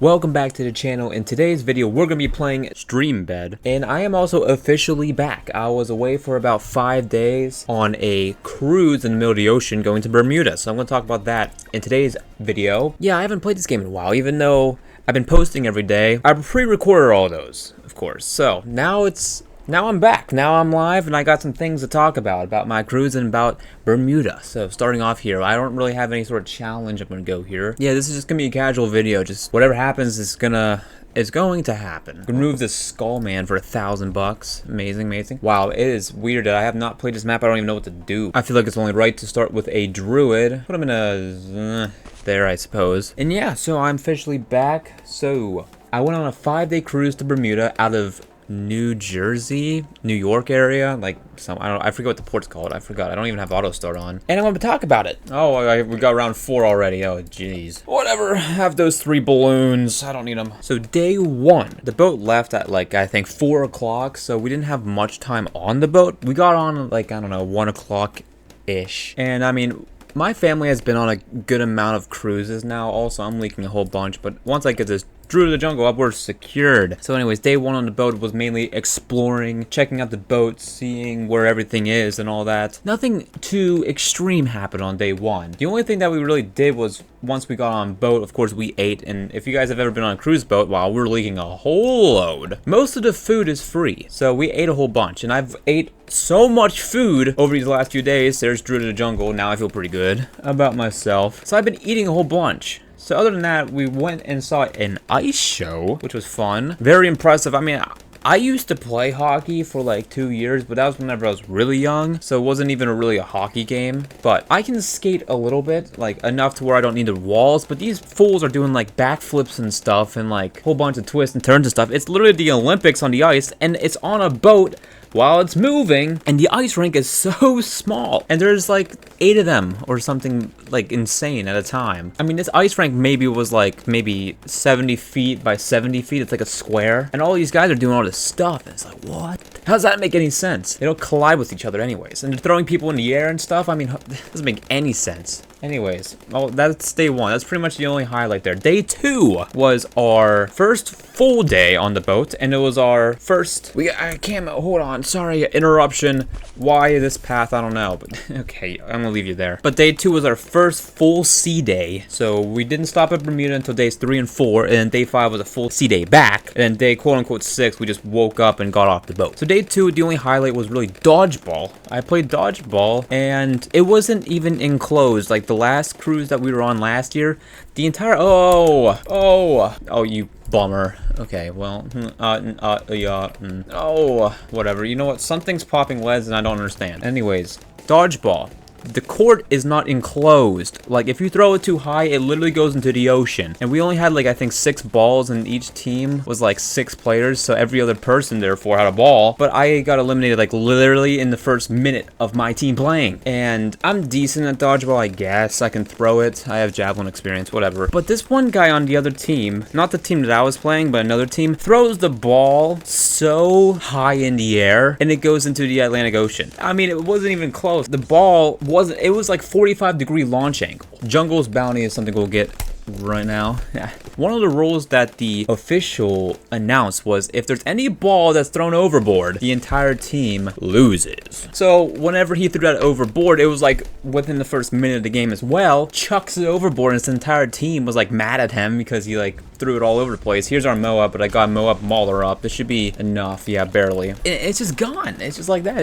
Welcome back to the channel. In today's video, we're going to be playing Streambed, and I am also officially back. I was away for about 5 days on a cruise in the middle of the ocean going to Bermuda, so I'm going to talk about that in today's video. Yeah, I haven't played this game in a while, even though I've been posting every day. I pre-recorded all those, of course, so now I'm back. Now I'm live, and I got some things to talk about my cruise and about Bermuda. So starting off here, I don't really have any sort of challenge I'm going to go here. Yeah, this is just going to be a casual video. Just whatever happens is going to happen. I'm gonna remove this skull man for $1,000. Amazing, amazing. Wow, it is weird that I have not played this map. I don't even know what to do. I feel like it's only right to start with a druid. Put him in a there, I suppose. And yeah, so I'm officially back. So I went on a 5-day cruise to Bermuda out of New Jersey, New York area, like I forget what the port's called. I forgot. I don't even have auto start on. And I'm going to talk about it. Oh, we got round 4 already. Oh, jeez. Whatever. Have those 3 balloons. I don't need them. So day 1, the boat left at like, I think 4 o'clock. So we didn't have much time on the boat. We got on like, I don't know, 1 o'clock-ish. And I mean, my family has been on a good amount of cruises now. Also, I'm leaking a whole bunch. But once I get this Drew to the jungle up, we're secured. So anyways, day 1 on the boat was mainly exploring, checking out the boat, seeing where everything is and all that. Nothing too extreme happened on day 1. The only thing that we really did was once we got on boat, of course, we ate. And if you guys have ever been on a cruise boat, wow, we're leaking a whole load. Most of the food is free. So we ate a whole bunch. And I've ate so much food over these last few days. There's Drew to the jungle. Now I feel pretty good about myself. So I've been eating a whole bunch. So other than that, we went and saw an ice show, which was fun. Very impressive. I mean, I used to play hockey for like 2 years, but that was whenever I was really young. So it wasn't even really a hockey game. But I can skate a little bit, like enough to where I don't need the walls. But these fools are doing like backflips and stuff and like a whole bunch of twists and turns and stuff. It's literally the Olympics on the ice, and it's on a boat while it's moving, and the ice rink is so small, and there's like 8 of them or something like insane at a time. I mean, this ice rink was like maybe 70 feet by 70 feet. It's like a square, and all these guys are doing all this stuff, and it's like, what? How does that make any sense? They don't collide with each other anyways, and they're throwing people in the air and stuff. I mean, it doesn't make any sense. Anyways, oh, that's day 1. That's pretty much the only highlight there. Day 2 was our first full day on the boat, and it was our first. I can't. Hold on. Sorry, interruption. Why this path? I don't know. But okay, I'm gonna leave you there. But day 2 was our first full sea day. So we didn't stop at Bermuda until days 3 and 4, and then day 5 was a full sea day back. And then day quote unquote 6, we just woke up and got off the boat. So day 2, the only highlight was really dodgeball. I played dodgeball, and it wasn't even enclosed like the last cruise that we were on last year. The entire oh, you bummer. Okay, well, oh, whatever. You know what? Something's popping LEDs and I don't understand. Anyways, dodgeball. The court is not enclosed. Like, if you throw it too high, it literally goes into the ocean. And we only had, like, I think 6 balls, and each team was, like, 6 players, so every other person, therefore, had a ball. But I got eliminated, like, literally in the first minute of my team playing. And I'm decent at dodgeball, I guess. I can throw it. I have javelin experience, whatever. But this one guy on the other team, not the team that I was playing, but another team, throws the ball so high in the air, and it goes into the Atlantic Ocean. I mean, it wasn't even close. The ball it was like 45-degree launch angle. Jungle's bounty is something we'll get right now. Yeah. One of the rules that the official announced was if there's any ball that's thrown overboard, the entire team loses. So whenever he threw that overboard, it was like within the first minute of the game as well, chucks it overboard, and his entire team was like mad at him because he like threw it all over the place. Here's our Moab, but I got Moab Mauler up. This should be enough. Yeah, barely. It's just gone. It's just like that.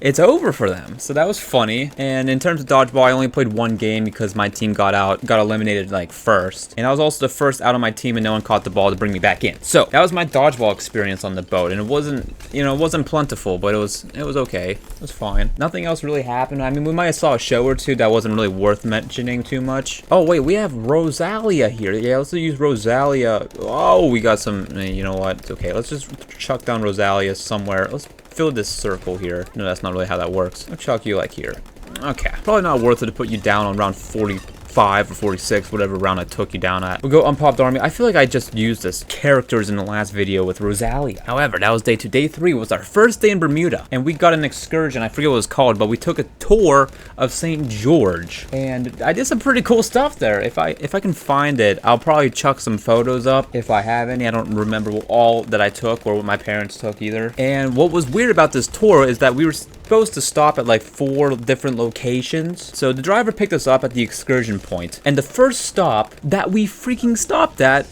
It's over for them. So that was funny. And in terms of dodgeball, I only played 1 game because my team got eliminated like first. And I was also the first out of my team, and no one caught the ball to bring me back in. So that was my dodgeball experience on the boat. And it wasn't, you know, it wasn't plentiful, but it was okay. It was fine. Nothing else really happened. I mean, we might have saw a show or two that wasn't really worth mentioning too much. Oh wait, we have Rosalia here. Yeah, let's use Rosalia. Oh, we got some, you know what? It's okay. Let's just chuck down Rosalia somewhere. Let's fill this circle here. No, that's not really how that works. I'll chuck you like here. Okay. Probably not worth it to put you down on round 40 45 or 46, whatever round I took you down at. We'll go unpopped army. I feel like I just used this characters in the last video with Rosalia. However, that was day 2. Day 3 was our first day in Bermuda, and we got an excursion. I forget what it was called, but we took a tour of St. George, and I did some pretty cool stuff there. If I can find it, I'll probably chuck some photos up if I have any. I don't remember all that I took or what my parents took either. And what was weird about this tour is that we were supposed to stop at like 4 different locations. So the driver picked us up at the excursion point, and the first stop that we freaking stopped at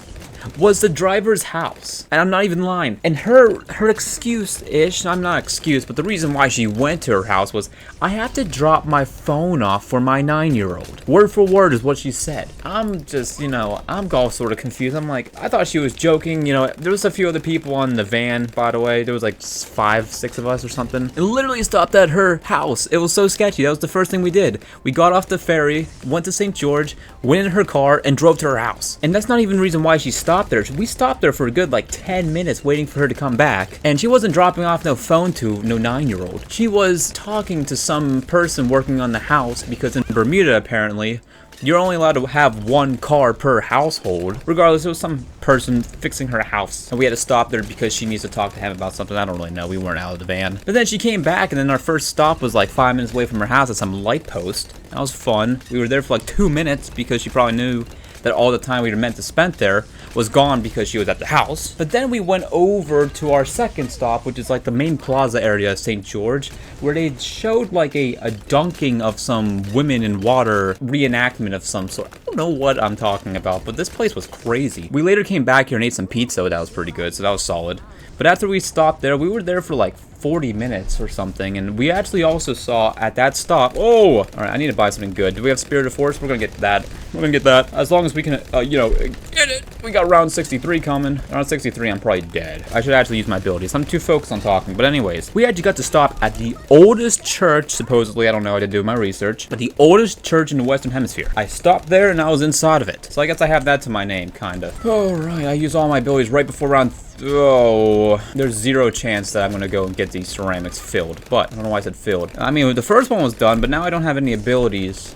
was the driver's house. And I'm not even lying. And her excuse-ish, I'm not excuse, but the reason why she went to her house was, I have to drop my phone off for my 9-year-old. Word for word is what she said. I'm just, you know, I'm all sort of confused. I'm like, I thought she was joking. You know, there was a few other people on the van, by the way. There was like 5, 6 of us or something. And literally stopped at her house. It was so sketchy. That was the first thing we did. We got off the ferry, went to St. George, went in her car, and drove to her house. And that's not even the reason why she stopped there. We stopped there for a good like 10 minutes waiting for her to come back, and she wasn't dropping off no phone to no 9-year-old. She was talking to some person working on the house, because in Bermuda apparently you're only allowed to have 1 car per household. Regardless, it was some person fixing her house, and we had to stop there because she needs to talk to him about something. I don't really know. We weren't out of the van. But then she came back, and then our first stop was like 5 minutes away from her house at some light post. That was fun. We were there for like 2 minutes because she probably knew that all the time we were meant to spend there was gone because she was at the house. But then we went over to our second stop, which is like the main plaza area of St. George, where they showed like a dunking of some women in water reenactment of some sort. I don't know what I'm talking about, but this place was crazy. We later came back here and ate some pizza. That was pretty good, so that was solid. But after we stopped there, we were there for like 40 minutes or something, and we actually also saw at that stop, oh, all right, I need to buy something good. Do we have Spirit of Force? We're gonna get that. We're gonna get that as long as we can, you know, get it. We got round 63 coming. Round 63, I'm probably dead. I should actually use my abilities. I'm too focused on talking. But anyways, we actually got to stop at the oldest church, supposedly. I don't know. I didn't do my research. But the oldest church in the Western Hemisphere. I stopped there and I was inside of it. So I guess I have that to my name, kinda. All right, I use all my abilities right before round. Oh, there's 0 chance that I'm gonna go and get these ceramics filled. But I don't know why I said filled. I mean, the first one was done, but now I don't have any abilities.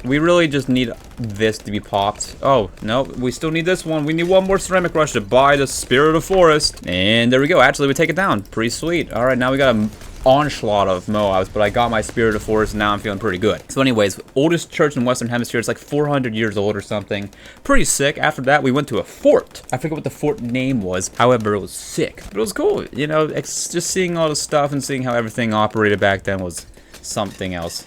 We really just need this to be popped. Oh, no, we still need this one. We need 1 more ceramic rush to buy the Spirit of Forest. And there we go. Actually, we take it down. Pretty sweet. All right, now we got a onslaught of Moabs, but I got my Spirit of Forest, and now I'm feeling pretty good. So anyways, oldest church in Western Hemisphere. It's like 400 years old or something. Pretty sick. After that, we went to a fort. I forget what the fort name was. However, it was sick. But it was cool. You know, just seeing all the stuff and seeing how everything operated back then was something else.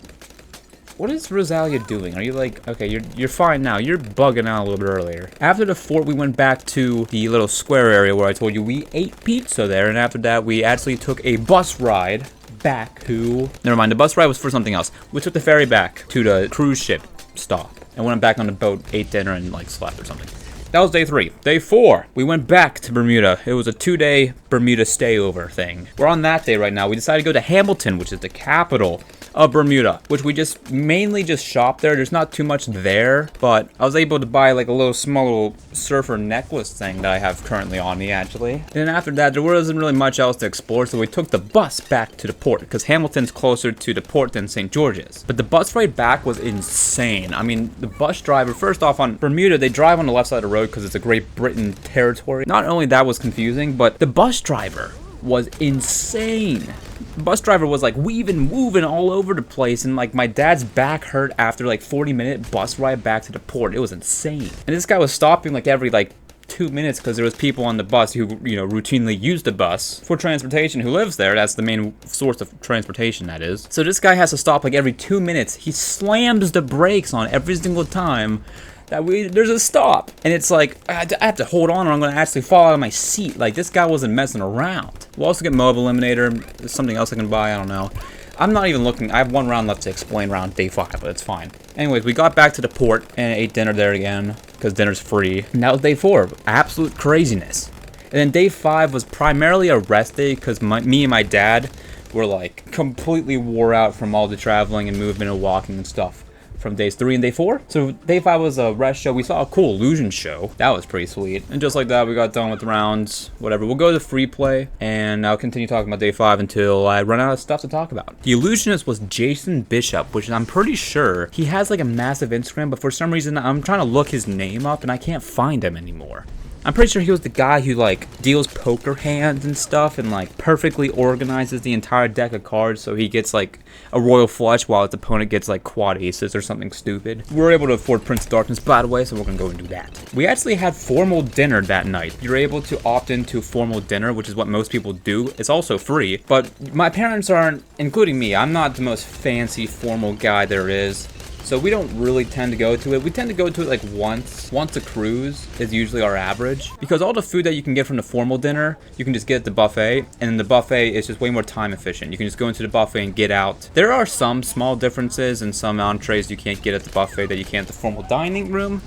What is Rosalia doing? Are you like, okay, you're fine now. You're bugging out a little bit earlier. After the fort, we went back to the little square area where I told you we ate pizza there. And after that, we actually took a bus ride back to, never mind, the bus ride was for something else. We took the ferry back to the cruise ship stop and went back on the boat, ate dinner, and like slept or something. That was day 3. Day 4, we went back to Bermuda. It was a 2-day Bermuda stayover thing. We're on that day right now. We decided to go to Hamilton, which is the capital of Bermuda, which we just mainly just shopped there. There's not too much there, but I was able to buy like a small little surfer necklace thing that I have currently on me, actually. And then after that, there wasn't really much else to explore, so we took the bus back to the port, because Hamilton's closer to the port than St. George's. But the bus ride back was insane. I mean, the bus driver, first off, on Bermuda, they drive on the left side of the road because it's a Great Britain territory. Not only that was confusing, but the bus driver was insane. The bus driver was like weaving, moving all over the place, and like my dad's back hurt after like 40-minute bus ride back to the port. It was insane. And this guy was stopping like every like 2 minutes because there was people on the bus who, you know, routinely use the bus for transportation, who lives there. That's the main source of transportation, that is. So this guy has to stop like every 2 minutes. He slams the brakes on every single time that there's a stop, and it's like I have to hold on or I'm gonna actually fall out of my seat. Like, this guy wasn't messing around. We'll also get Mobile Eliminator. There's something else I can buy, I don't know. I'm not even looking. I have 1 round left to explain round day 5, but it's fine. Anyways, we got back to the port and ate dinner there again because dinner's free. And that was day 4. Absolute craziness. And then day 5 was primarily a rest day because me and my dad were like completely wore out from all the traveling and movement and walking and stuff from days 3 and day 4. So day 5 was a rest show. We saw a cool illusion show. That was pretty sweet. And just like that, we got done with the rounds. Whatever. We'll go to free play, and I'll continue talking about day 5 until I run out of stuff to talk about. The illusionist was Jason Bishop, which I'm pretty sure he has like a massive Instagram, but for some reason I'm trying to look his name up and I can't find him anymore. I'm pretty sure he was the guy who like deals poker hands and stuff and like perfectly organizes the entire deck of cards so he gets like a royal flush while his opponent gets like quad aces or something stupid. We were able to afford Prince of Darkness, by the way, so we're gonna go and do that. We actually had formal dinner that night. You're able to opt into formal dinner, which is what most people do. It's also free, but my parents aren't, including me. I'm not the most fancy formal guy there is. So we don't really tend to go to it. We tend to go to it like once a cruise is usually our average. Because all the food that you can get from the formal dinner, you can just get at the buffet. And the buffet is just way more time efficient. You can just go into the buffet and get out. There are some small differences and some entrees you can't get at the buffet that you can at the formal dining room.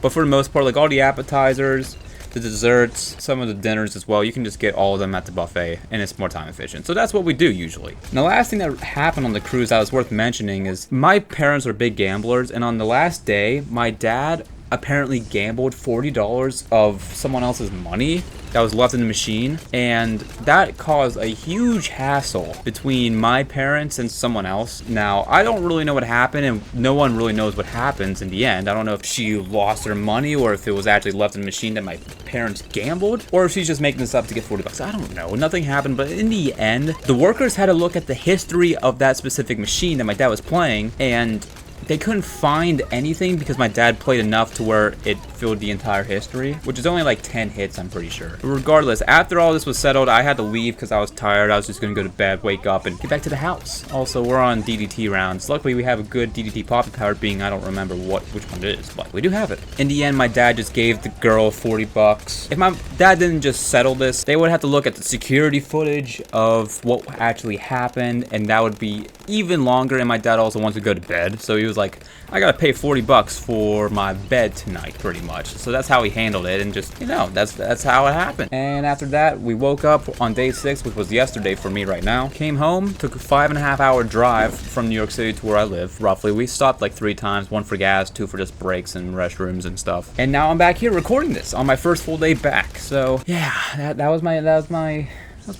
But for the most part, like all the appetizers, the desserts, some of the dinners as well, you can just get all of them at the buffet, and it's more time efficient. So that's what we do usually. And the last thing that happened on the cruise that was worth mentioning is my parents are big gamblers, and on the last day, my dad apparently gambled $40 of someone else's money that was left in the machine, and that caused a huge hassle between my parents and someone else. Now, I don't really know what happened, and no one really knows what happens in the end. I don't know if she lost her money or if it was actually left in the machine that my parents gambled, or if she's just making this up to get $40. I don't know. Nothing happened, but in the end, the workers had to look at the history of that specific machine that my dad was playing, and they couldn't find anything because my dad played enough to where it filled the entire history, which is only like 10 hits, I'm pretty sure. But regardless, after all this was settled, I had to leave because I was tired. I was just going to go to bed, wake up, and get back to the house. Also, we're on DDT rounds. Luckily, we have a good DDT poppy power being, I don't remember which one it is, but we do have it. In the end, my dad just gave the girl $40. If my dad didn't just settle this, they would have to look at the security footage of what actually happened, and that would be even longer, and my dad also wants to go to bed, so he was like, I gotta pay $40 for my bed tonight, pretty much. So that's how he handled it, and just, you know, that's how it happened. And after that, we woke up on day 6, which was yesterday for me right now. Came home, took a 5.5-hour drive from New York City to where I live, roughly. We stopped like 3 times, 1 for gas, 2 for just breaks and restrooms and stuff. And now I'm back here recording this on my first full day back. So yeah, that was my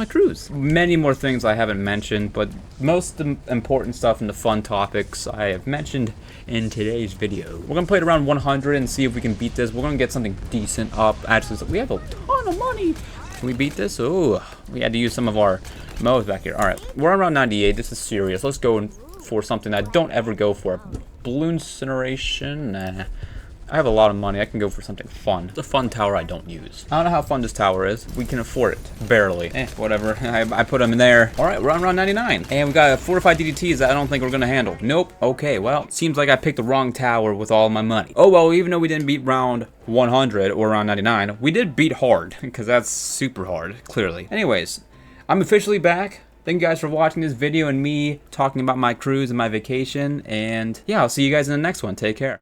cruise. Many more things I haven't mentioned, but most of the important stuff and the fun topics I have mentioned in today's video. We're gonna play it around 100 and see if we can beat this. We're gonna get something decent up. Actually, we have a ton of money. Can we beat this? Oh, we had to use some of our modes back here. All right, we're around 98. This is serious. Let's go for something I don't ever go for. Balloon incineration? Nah. I have a lot of money. I can go for something fun. It's a fun tower I don't use. I don't know how fun this tower is. We can afford it. Barely. Whatever. I put them in there. All right, we're on round 99. And we got 4 or 5 DDTs that I don't think we're going to handle. Nope. Okay, well, seems like I picked the wrong tower with all my money. Oh, well, even though we didn't beat round 100 or round 99, we did beat hard, because that's super hard, clearly. Anyways, I'm officially back. Thank you guys for watching this video and me talking about my cruise and my vacation. And yeah, I'll see you guys in the next one. Take care.